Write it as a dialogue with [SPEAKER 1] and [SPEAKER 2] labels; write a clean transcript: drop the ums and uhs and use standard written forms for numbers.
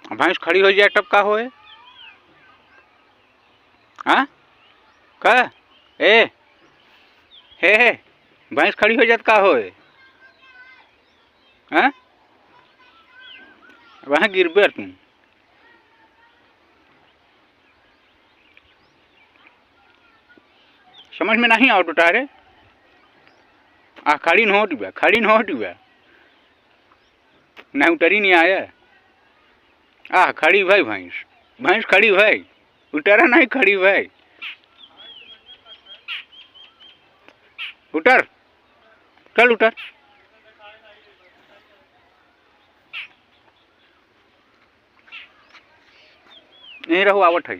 [SPEAKER 1] भैंस खड़ी हो जाए तब का होए? हाँ का ए हे भैंस खड़ी हो जात का होए? हाँ वहाँ गिरबे तुम। समझ में नहीं आओ टुटारे। खड़ी न हो टिबा, खड़ी न हो टिबा, नहीं उतरी नहीं आया। खड़ी भाई भैंस, भैंस खड़ी भाई, उतरा नहीं खड़ी भाई, उतर, चल उतर। यहीं रहो, आवत है।